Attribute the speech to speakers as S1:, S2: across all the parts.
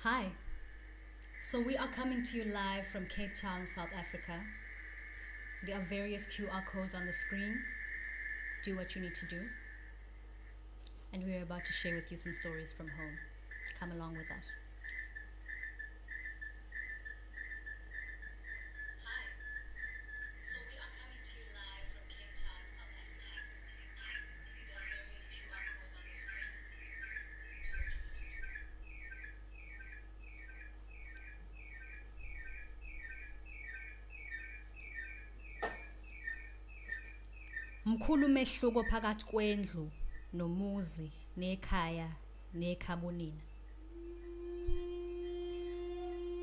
S1: Hi. So we are coming to you live from Cape Town, South Africa. There are various QR codes on the screen. Do what you need to do. And we are about to share with you some stories from home. Come along with us. Hi. So we are coming to you live from Cape Town, South Africa. There are various QR codes on the screen. Do what you need to do. Mkhulu umehluko phakathi kwendlu nomuzi nekhaya nekhabonina.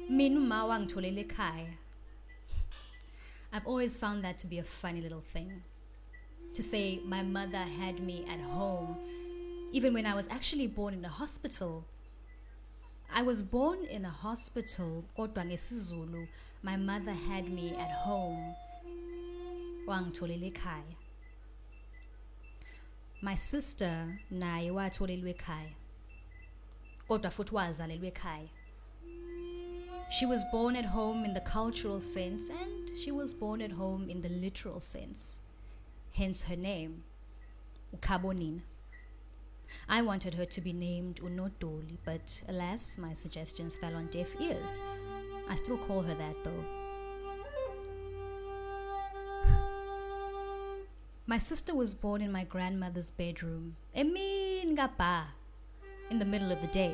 S1: Mina uma wangitholela ekhaya. I've always found that to be a funny little thing. To say my mother had me at home, even when I was actually born in a hospital. I was born in a hospital, kodwa ngesiZulu, my mother had me at home. Wangitholela ekhaya. My sister naye watholelwa ekhaya. Kodwa futhi wazalelwa ekhaya. She was born at home in the cultural sense and she was born at home in the literal sense. Hence her name, Ngcobo. I wanted her to be named Unodoli, but alas, my suggestions fell on deaf ears. I still call her that though. My sister was born in my grandmother's bedroom, in the middle of the day.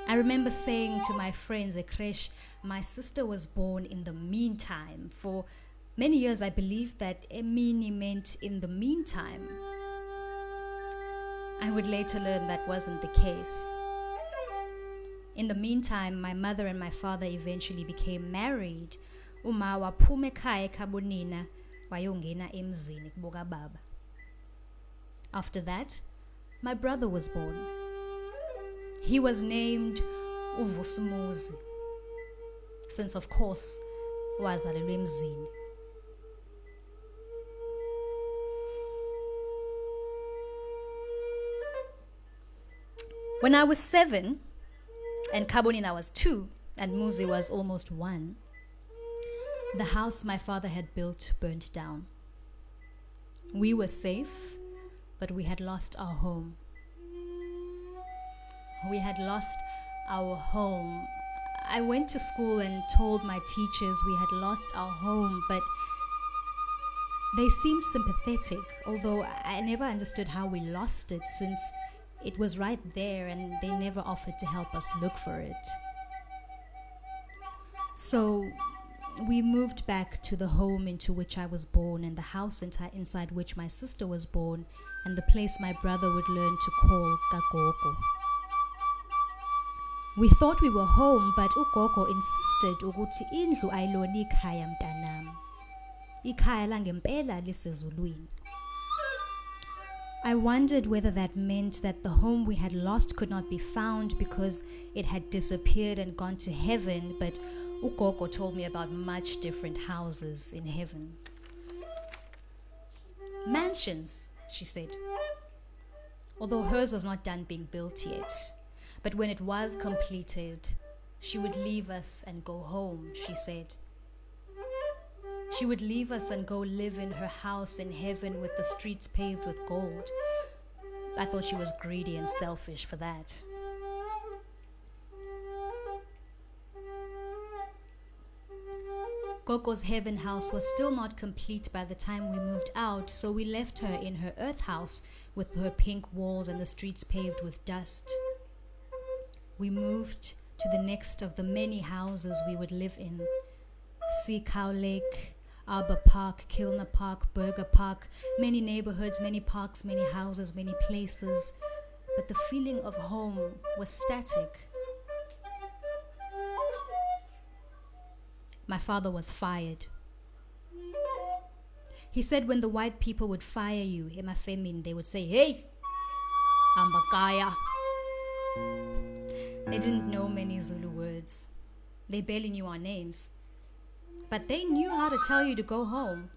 S1: I remember saying to my friends at creche, my sister was born in the meantime. For many years I believed that emini meant in the meantime. I would later learn that wasn't the case. In the meantime, my mother and my father eventually became married. Uma waphuma ekhaya ekhabonina wayongena emzini kuboka baba. After that, my brother was born. He was named Uvusumuzi, since of course wazalelwa emzini. When I was 7 and Kabonina was 2 and Muzi was almost 1, the house my father had built burnt down. We were safe, but we had lost our home. We had lost our home. I went to school and told my teachers we had lost our home, but they seemed sympathetic, although I never understood how we lost it since it was right there and they never offered to help us look for it. So we moved back to the home into which I was born and the house inside which my sister was born and the place my brother would learn to call Kagogo. We thought we were home, but ugogo insisted ukuthi indlu ayilona ikhaya mntanami. Ikhaya langempela lisezulwini. I wondered whether that meant that the home we had lost could not be found because it had disappeared and gone to heaven, but ugogo told me about much different houses in heaven. Mansions, she said. Although hers was not done being built yet. But when it was completed, she would leave us and go home, she said. She would leave us and go live in her house in heaven with the streets paved with gold. I thought she was greedy and selfish for that. Gogo's heaven house was still not complete by the time we moved out, so we left her in her earth house with her pink walls and the streets paved with dust. We moved to the next of the many houses we would live in. Sea Cow Lake, Arbor Park, Kilner Park, Burger Park, many neighborhoods, many parks, many houses, many places. But the feeling of home was static. My father was fired. He said when the white people would fire you, emafemini, they would say, "Hey, Ambakaya." They didn't know many Zulu words. They barely knew our names. But they knew how to tell you to go home.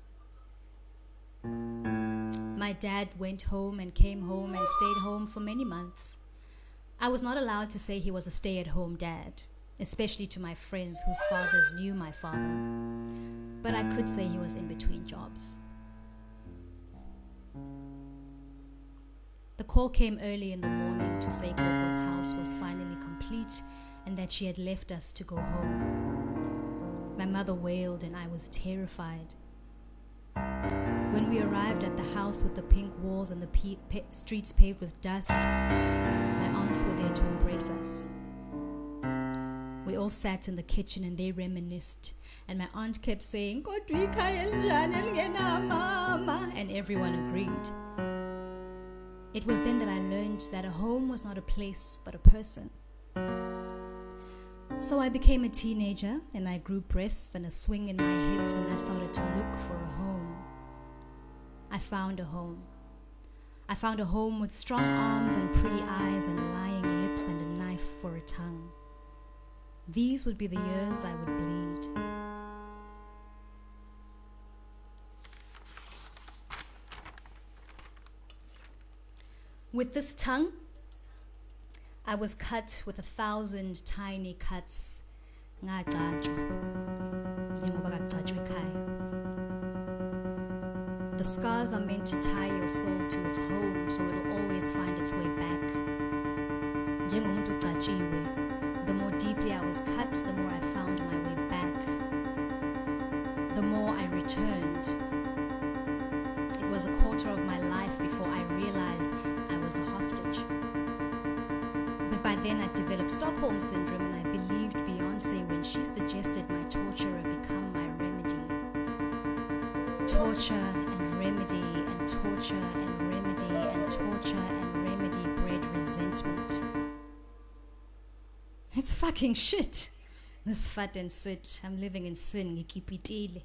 S1: My dad went home and came home and stayed home for many months. I was not allowed to say he was a stay-at-home dad, especially to my friends whose fathers knew my father. But I could say he was in between jobs. The call came early in the morning to say Gogo's house was finally complete and that she had left us to go home. My mother wailed and I was terrified. When we arrived at the house with the pink walls and the streets paved with dust, my aunts were there to embrace us. We all sat in the kitchen and they reminisced, and my aunt kept saying, and everyone agreed. It was then that I learned that a home was not a place but a person. So I became a teenager and I grew breasts and a swing in my hips, and I started to look for a home. I found a home. I found a home with strong arms and pretty eyes and lying lips and a knife for a tongue. These would be the years I would bleed. With this tongue, I was cut with 1,000 tiny cuts. The scars are meant to tie your soul to its home, so it'll always find its way back. The more deeply I was cut, the more I found my way back. The more I returned. It was a quarter of my life before I realized I was a hostage. But by then I developed Stockholm Syndrome, and I believed Beyonce when she suggested my torturer become my remedy. Torture and remedy and torture and remedy and torture and remedy bred resentment. It's fucking shit. This fat and sit. I'm living in sin. Ngikipitile.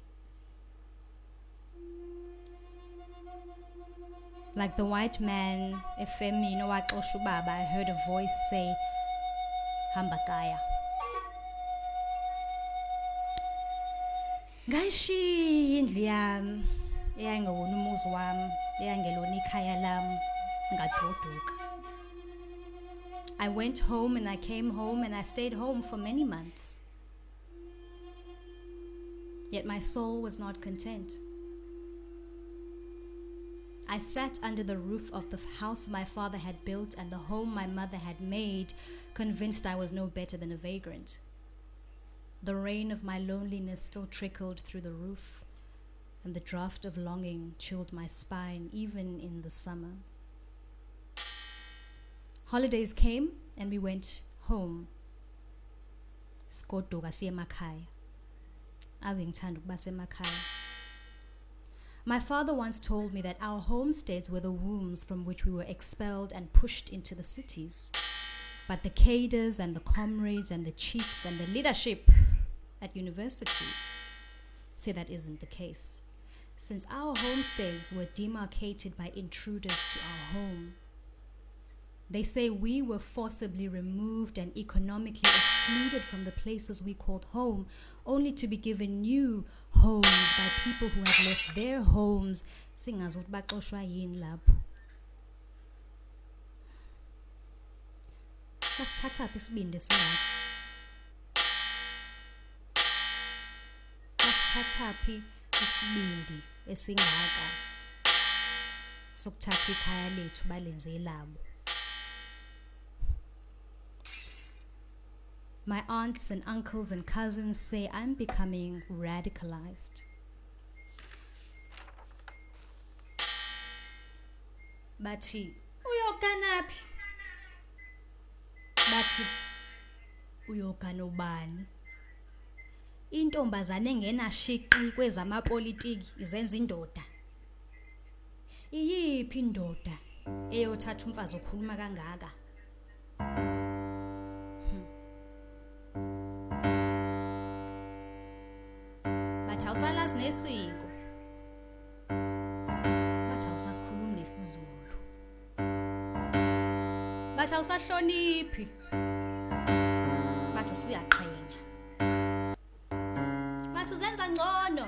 S1: Like the white man, Efemi, you know what, Oshubaba, I heard a voice say, Hambakaya. Ngaishi indlu yami, eyayingewona umuzi wami, eyangelona ikhaya lami, ngaduduka. I went home and I came home and I stayed home for many months. Yet my soul was not content. I sat under the roof of the house my father had built and the home my mother had made, convinced I was no better than a vagrant. The rain of my loneliness still trickled through the roof, and the draft of longing chilled my spine even in the summer. Holidays came and we went home. Skoduka siye emakhaya. Ave ngithanda ukuba semakhaya. My father once told me that our homesteads were the wombs from which we were expelled and pushed into the cities. But the cadres and the comrades and the chiefs and the leadership at university say that isn't the case, since our homesteads were demarcated by intruders to our home. They say we were forcibly removed and economically excluded from the places we called home, only to be given new homes by people who had left their homes. Singazi ukuthi baxoshwa yini lapho. Masithathaphi isibindi singaka? Masithathaphi isibindi esingaka sokuthatha ikhaya lethu balenze elabo? My aunts and uncles and cousins say I'm becoming radicalized. Bathi, uyokanaphi? Bathi, uyokanobani? Intombazane engenashiqi kwezamapolitiki izenza indoda. Iyiphi indoda eyothatha umfazi okhuluma kangaka? Bathi awusalazi nesiko. Bathi awusasikhulumi nesiZulu. Bathi awusahloniphi. Bathi usuyaqhenya. Bathi uzenza ngcono.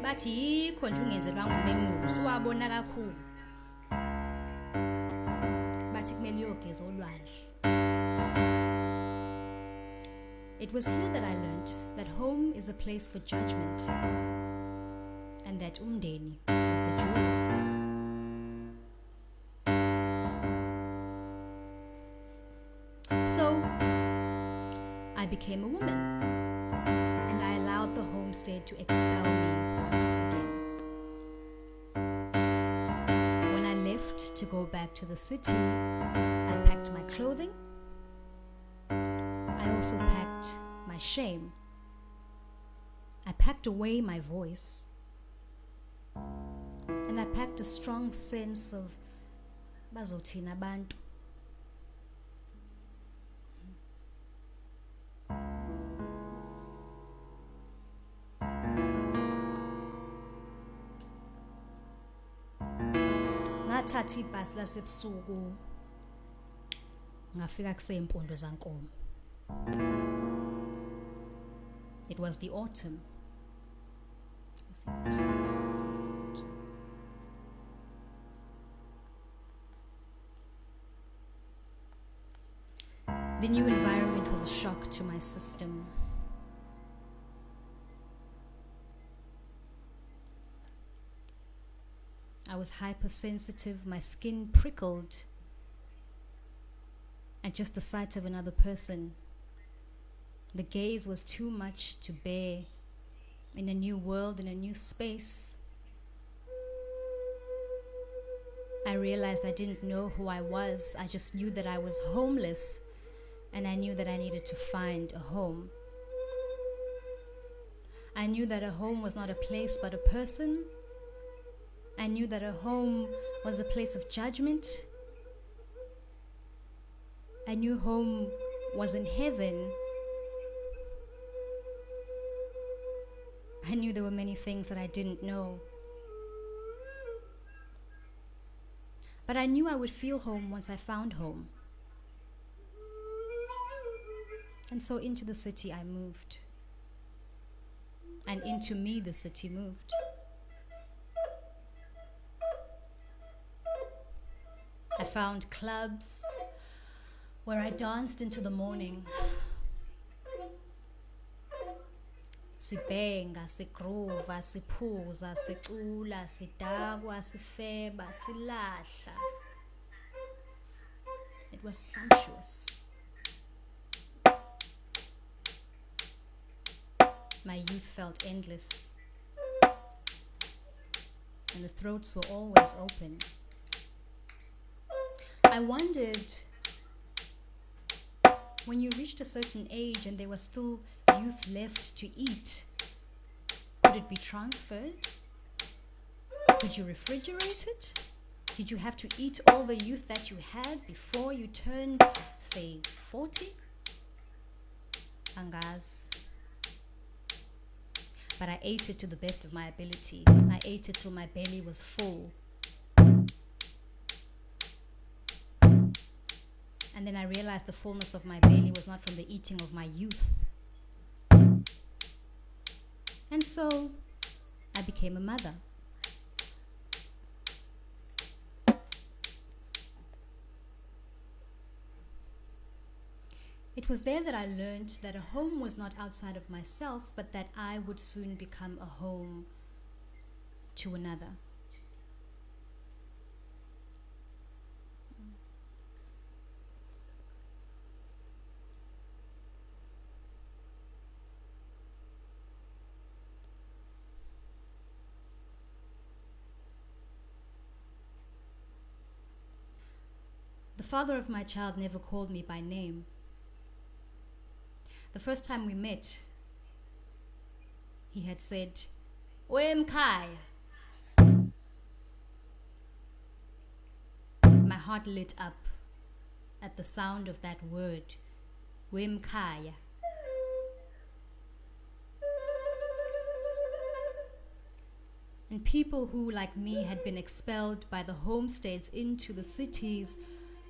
S1: Bathi yikho nje ungenzelwa ngumemulo, usuwabona kakhulu. Bathi kumele uyogeza olwandle. It was here that I learned that home is a place for judgment and that umndeni is the jewel. So I became a woman and I allowed the homestead to expel me once again. When I left to go back to the city, I packed my clothing. I also packed my shame. I packed away my voice. And I packed a strong sense of bazothina abantu. Ngathatha ibhasi lasebusuku ngafika kuseyimpondo zaNkomo. It was the autumn. The new environment was a shock to my system. I was hypersensitive, my skin prickled at just the sight of another person. The gaze was too much to bear in a new world, in a new space. I realized I didn't know who I was. I just knew that I was homeless, and I knew that I needed to find a home. I knew that a home was not a place but a person. I knew that a home was a place of judgment. I knew home was in heaven. I knew there were many things that I didn't know. But I knew I would feel home once I found home. And so into the city I moved. And into me the city moved. I found clubs where I danced into the morning. Sibhenga, sigrova, siphuza, sicula, sidakwa, sifeba, silahla. It was sumptuous. My youth felt endless, and the throats were always open. I wondered, when you reached a certain age and there was still youth left to eat, could it be transferred? Could you refrigerate it? Did you have to eat all the youth that you had before you turned, say, 40? Angas. But I ate it to the best of my ability. I ate it till my belly was full. And then I realized the fullness of my belly was not from the eating of my youth. And so I became a mother. It was there that I learned that a home was not outside of myself, but that I would soon become a home to another. The father of my child never called me by name. The first time we met, he had said, "Wemkhaya." My heart lit up at the sound of that word, Wemkhaya. And people who, like me, had been expelled by the homesteads into the cities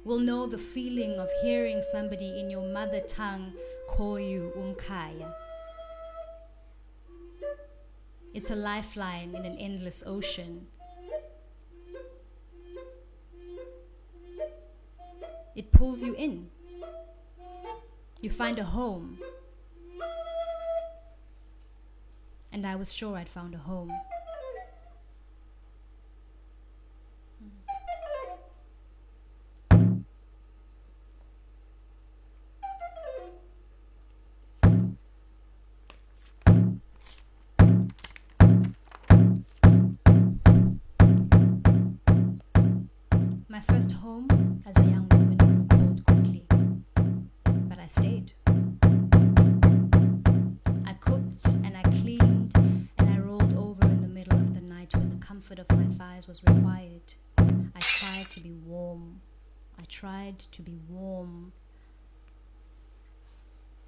S1: will know the feeling of hearing somebody in your mother tongue call you Umkhaya. It's a lifeline in an endless ocean. It pulls you in. You find a home. And I was sure I'd found a home. My first home as a young woman grew cold quickly, but I stayed. I cooked and I cleaned and I rolled over in the middle of the night when the comfort of my thighs was required. I tried to be warm. I tried to be warm.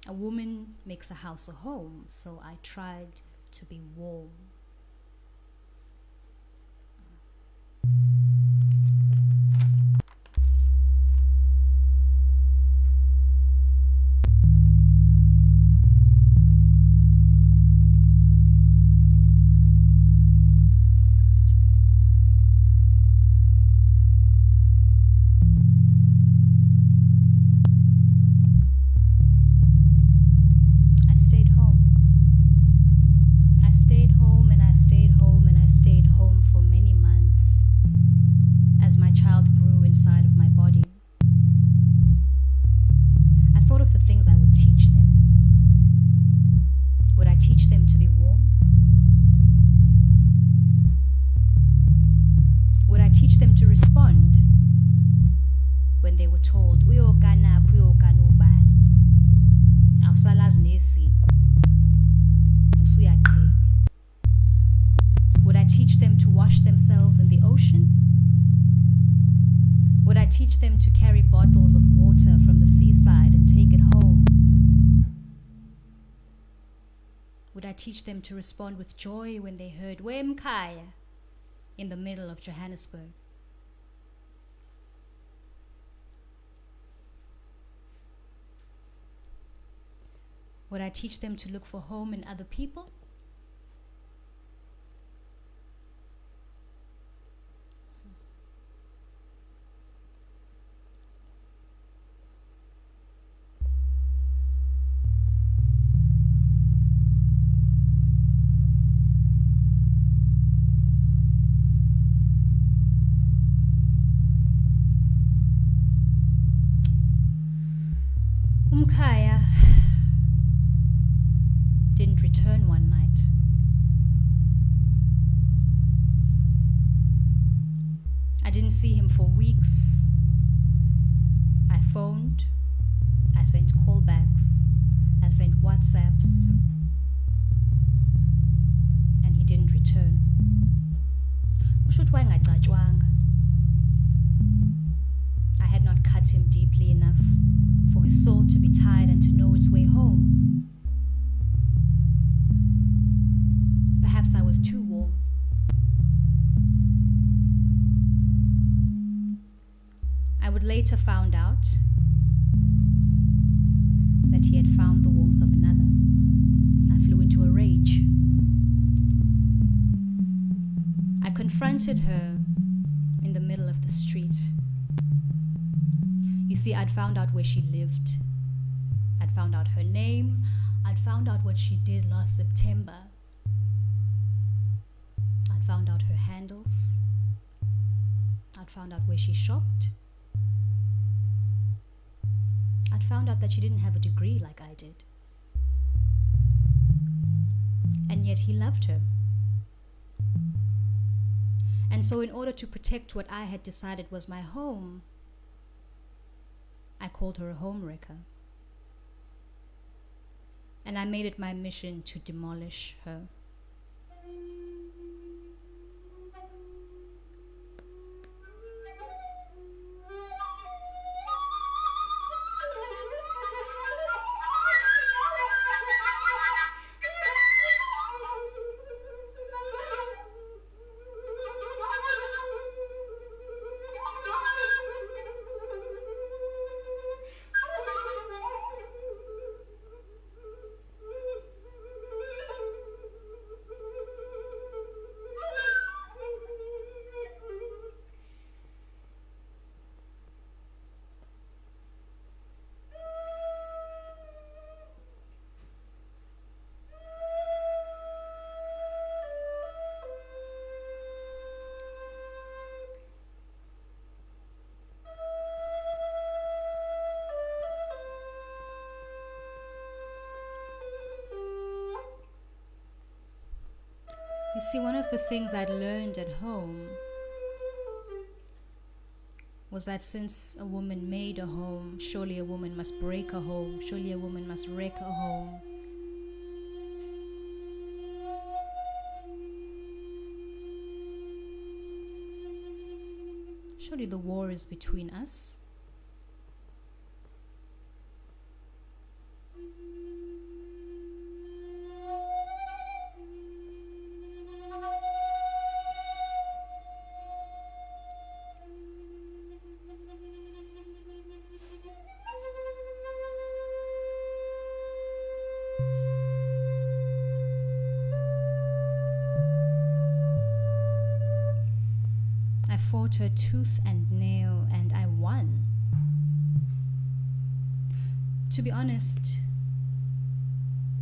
S1: A woman makes a house a home, so I tried to be warm. I stayed home. I stayed home and I stayed home and I stayed home for many months as my child grew inside of my body. I thought of the things I would teach them. Would I teach them to be warm? Would I teach them to respond when they were told, "Uyokanaphi, uyokana ubani? Awusalazi nesiko. Usuyaqhenya." Would I teach them to wash themselves in the ocean? Would I teach them to carry bottles of water from the seaside and take it home? Would I teach them to respond with joy when they heard "Wemkhaya" in the middle of Johannesburg? Would I teach them to look for home in other people? Umkhaya didn't return one night. I didn't see him for weeks. I phoned, I sent callbacks, I sent WhatsApps, and he didn't return. I had not cut him deeply enough for his soul to be tired and to know its way home. Perhaps I was too warm. I would later found out that he had found the warmth of another. I flew into a rage. I confronted her in the middle of the street. You see, I'd found out where she lived. I'd found out her name. I'd found out what she did last September. I'd found out her handles. I'd found out where she shopped. I'd found out that she didn't have a degree like I did. And yet he loved her. And so in order to protect what I had decided was my home, I called her a homewrecker. And I made it my mission to demolish her. You see, one of the things I'd learned at home was that since a woman made a home, surely a woman must break a home, surely a woman must wreck a home. Surely the war is between us. I fought her tooth and nail, and I won. To be honest,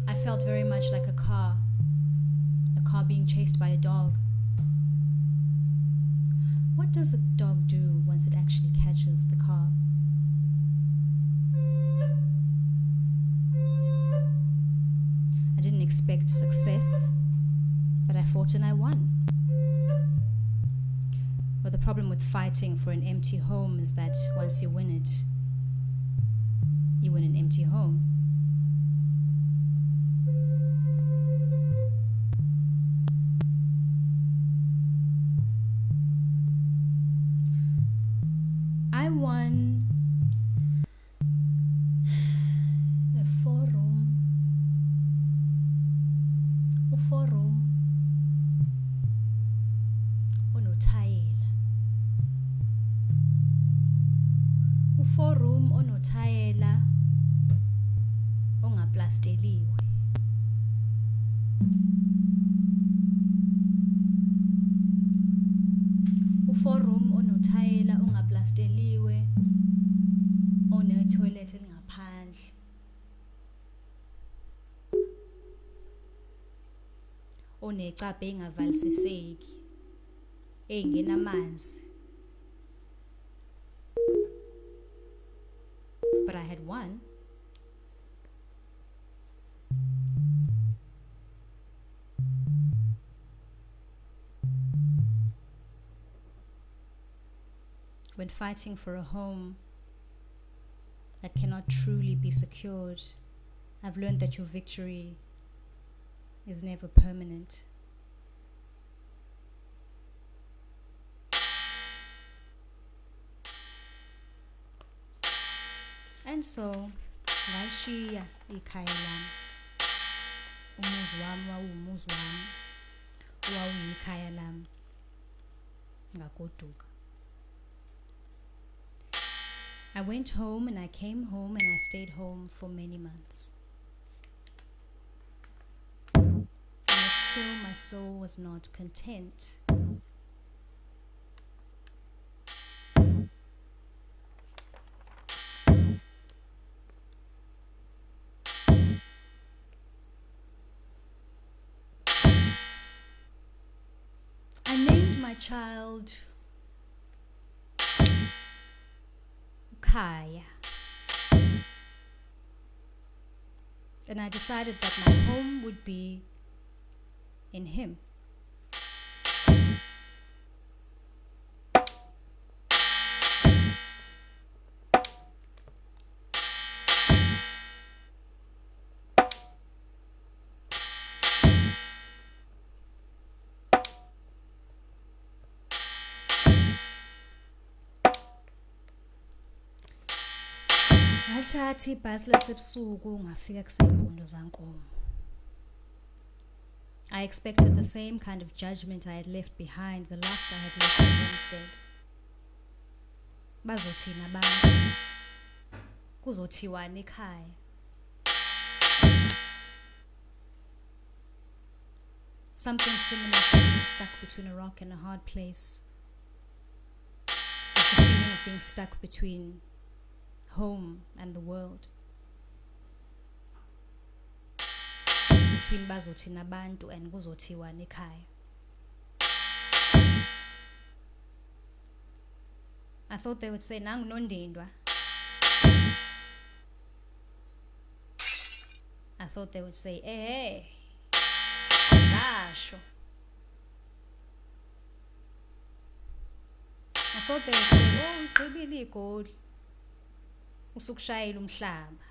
S1: I felt very much like a car being chased by a dog. What does a dog do once it actually catches the car? I didn't expect success, but I fought and I won. But the problem with fighting for an empty home is that once you win it, you win an empty home. I won a four-room onothayela. U4-room onothayela ongaplasteliwe. U4-room onothayela ongaplasteliwe onetoilet elingaphandle. Onecaphe engavalisiseki engenamanzi. But I had won. When fighting for a home that cannot truly be secured, I've learned that your victory is never permanent. And so, ngashiya ikhaya lami. Umuzi wami wawumuzi wami. Wawuyikhaya lami. Ngagoduka. I went home and I came home and I stayed home for many months. And yet still my soul was not content. I named my child Kaya. And I decided that my home would be in him. Ngathatha ibhasi lasebusuku ngafika kusempondo zaNkomo. I expected the same kind of judgment I had left behind the last I had left at Homestead. Bazothina abantu. Kuzothiwani ekhaya. Something similar to being stuck between a rock and a hard place. It's the feeling of being stuck between home and the world. Between bazothina abantu and kuzothiwani ekhaya. I thought they would say nangu nondindwa. I thought they would say, hey, zasho. thought they would say, oh, uqibile igoli, usukushayela umhlaba.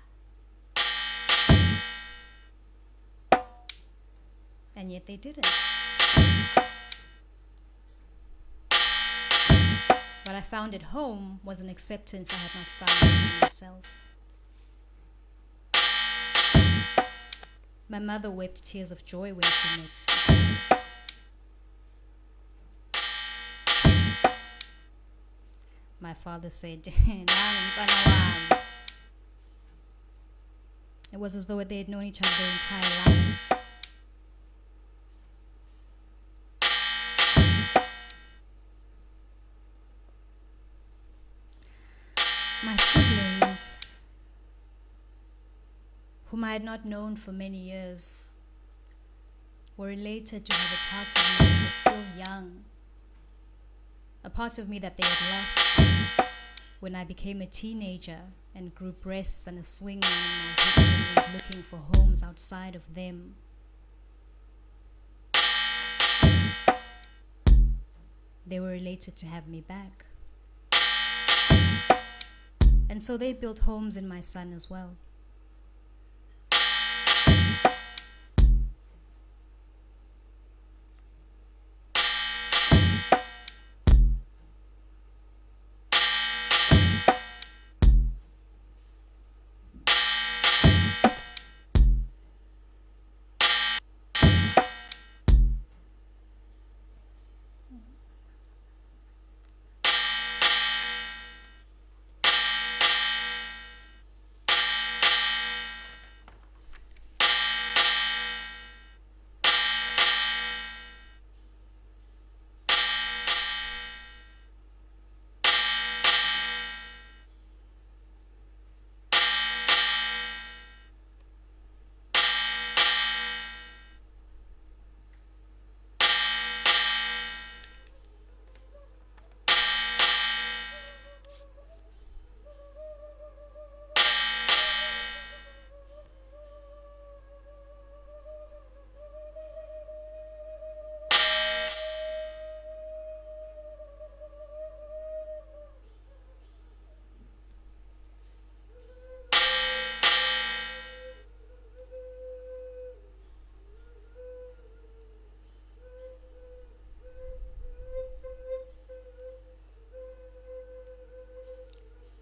S1: And yet they didn't. What I found at home was an acceptance I had not found in myself. My mother wept tears of joy when she met me. My father said, it was as though they had known each other their entire lives. My siblings, whom I had not known for many years, were related to have a part of me that was still young, a part of me that they had lost when I became a teenager and grew breasts and a swing in my hips and went looking for homes outside of them. They were related to have me back. And so they built homes in my son as well.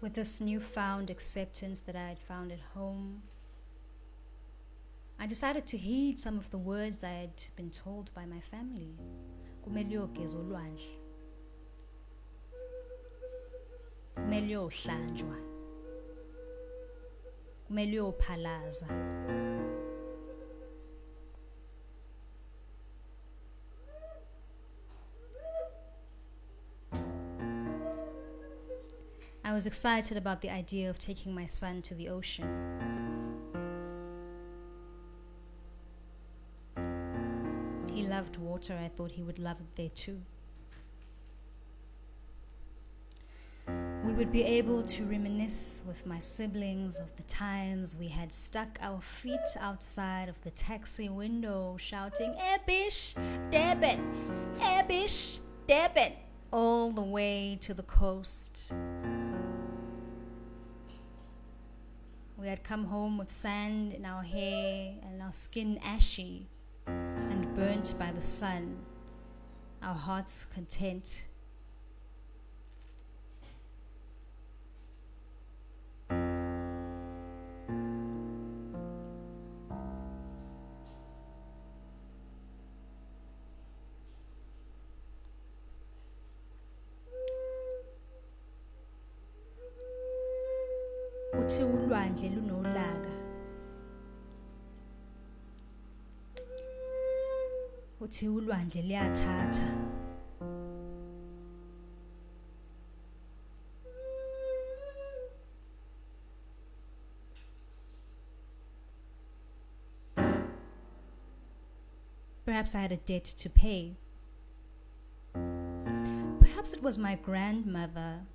S1: With this newfound acceptance that I had found at home, I decided to heed some of the words I had been told by my family. Kumele uyogeza ulwandle. Kumele uyohlanjwa. Kumele uyophalaza. I was excited about the idea of taking my son to the ocean. He loved water. I thought he would love it there too. We would be able to reminisce with my siblings of the times we had stuck our feet outside of the taxi window shouting, "Ebish, Debit! Ebish, Debit!" all the way to the coast. We had come home with sand in our hair and our skin ashy and burnt by the sun, our hearts content. Uthi ulwandle lunolaka. Uthi ulwandle liyathatha. Perhaps I had a debt to pay. Perhaps it was my grandmother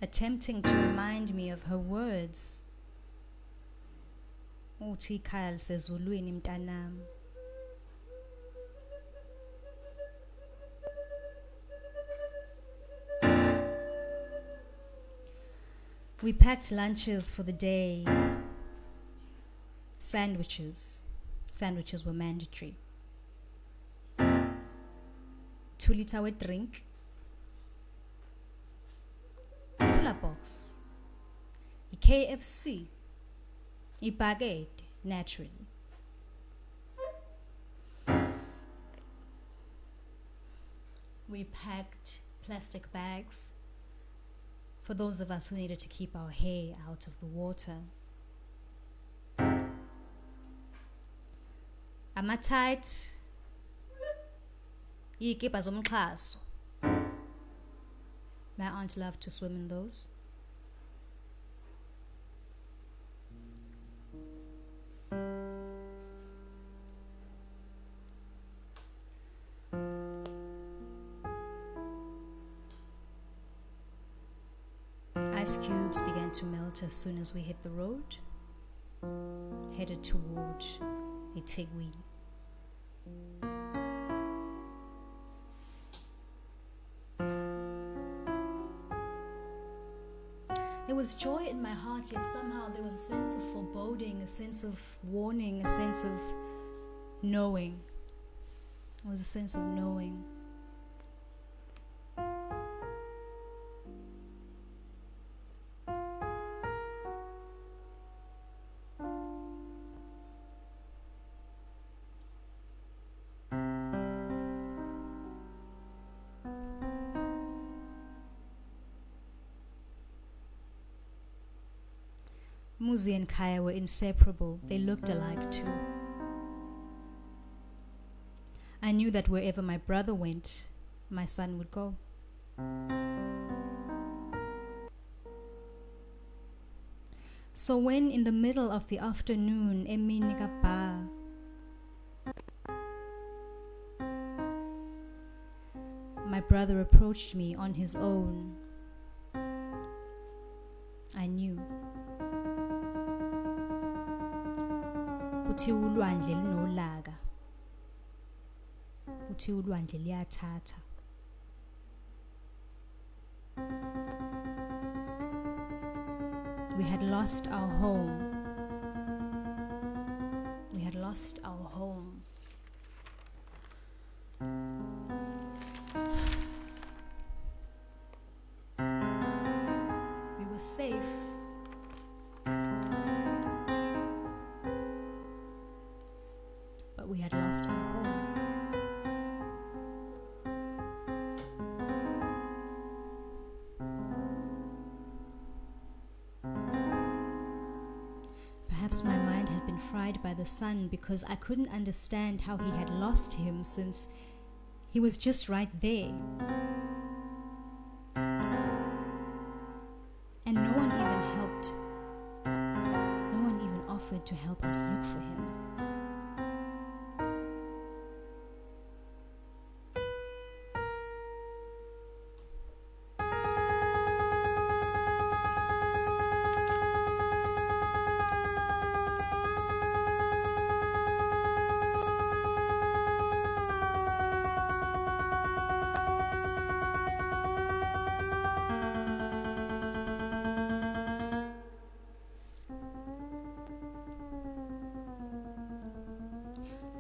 S1: attempting to remind me of her words. Uthi ikhaya lisezulwini mntanami. We packed lunches for the day. Sandwiches were mandatory. 2-liter with drink. Cooler box. KFC. Baguette, naturally. We packed plastic bags for those of us who needed to keep our hair out of the water. Ama-tight, iyikipa zomxhaso. My aunt loved to swim in those. Ice cubes began to melt as soon as we hit the road, headed toward eThekwini. There was joy in my heart, yet somehow there was a sense of foreboding, a sense of warning, a sense of knowing. It was a sense of knowing. Muzi and Kaya were inseparable. They looked alike too. I knew that wherever my brother went, my son would go. So when in the middle of the afternoon, emini ka my brother approached me on his own, I knew. Uthi ulwandle lunolaga. Uthi ulwandle liyathatha. We had lost our home. We had lost our home. We were safe. But we had lost our home. Perhaps my mind had been fried by the sun because I couldn't understand how he had lost him since he was just right there. And no one even helped. No one even offered to help us look for him.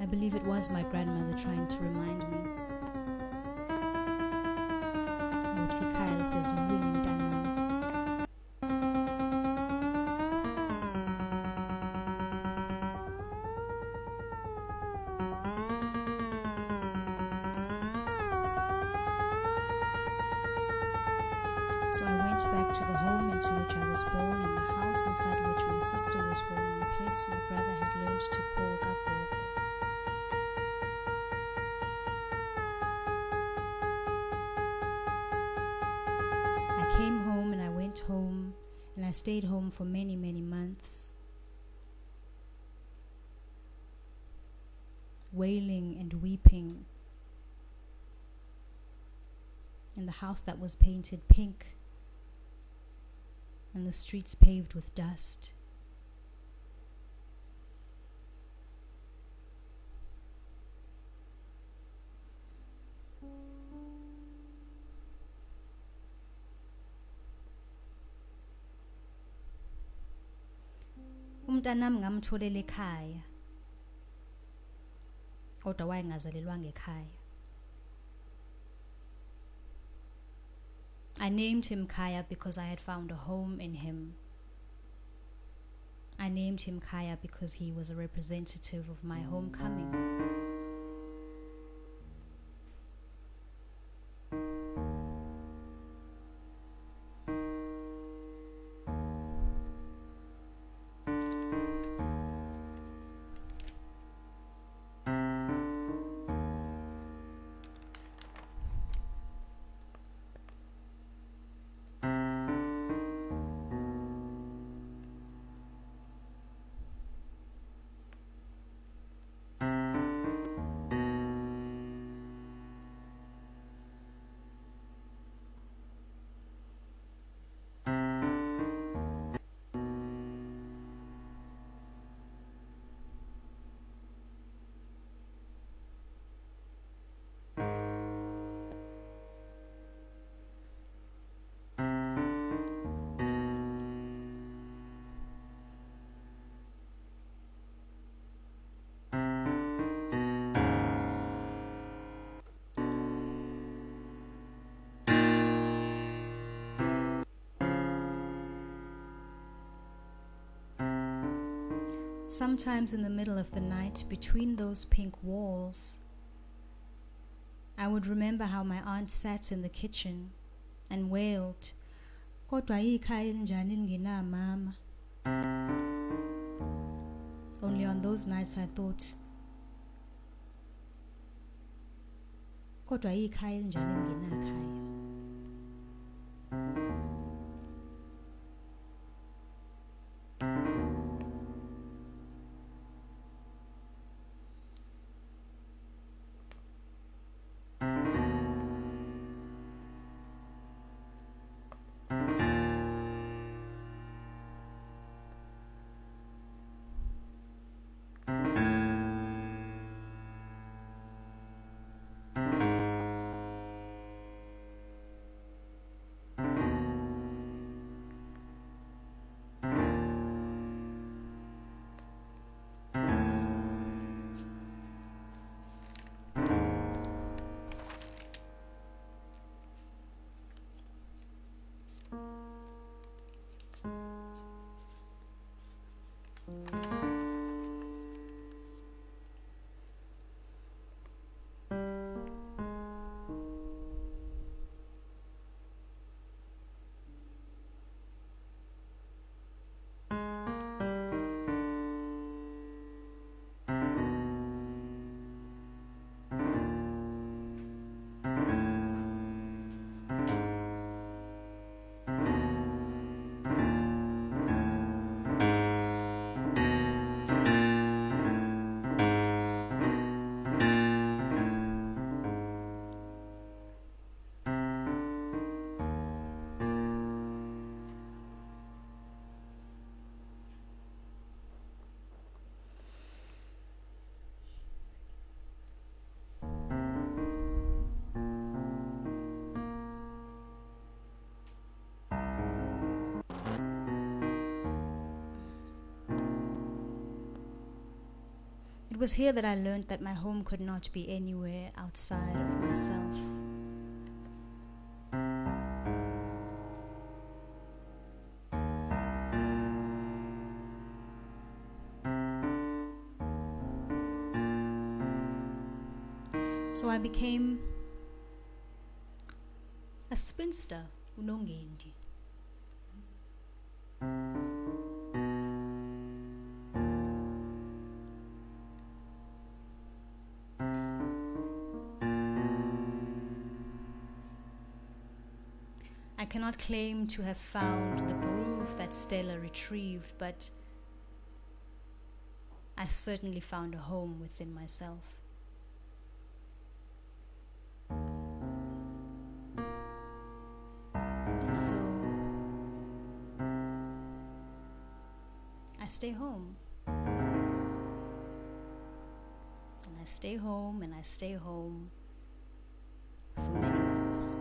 S1: I believe it was my grandmother trying to remind me. Uthi Kyle says mntanami. So I went back to the home into which I was born and the house inside which my sister was born and the place my brother had learned to call Kagogo. I came home and I went home and I stayed home for many, many months, wailing and weeping in the house that was painted pink and the streets paved with dust. umntanami ngamtholela ekhaya kodwa wayengazalelwanga ekhaya. I named him Kaya because I had found a home in him. I named him Kaya because he was a representative of my homecoming. Sometimes in the middle of the night, between those pink walls, I would remember how my aunt sat in the kitchen and wailed, "Kodwa ikhaya elinjani elingenamama?" Only on those nights I thought, "Kodwa ikhaya elinjani elingenakhaya?" It was here that I learned that my home could not be anywhere outside of myself. So I became a spinster, unongendi. I cannot claim to have found the groove that Stella retrieved, but I certainly found a home within myself. And so I stay home. And I stay home and I stay home for many months.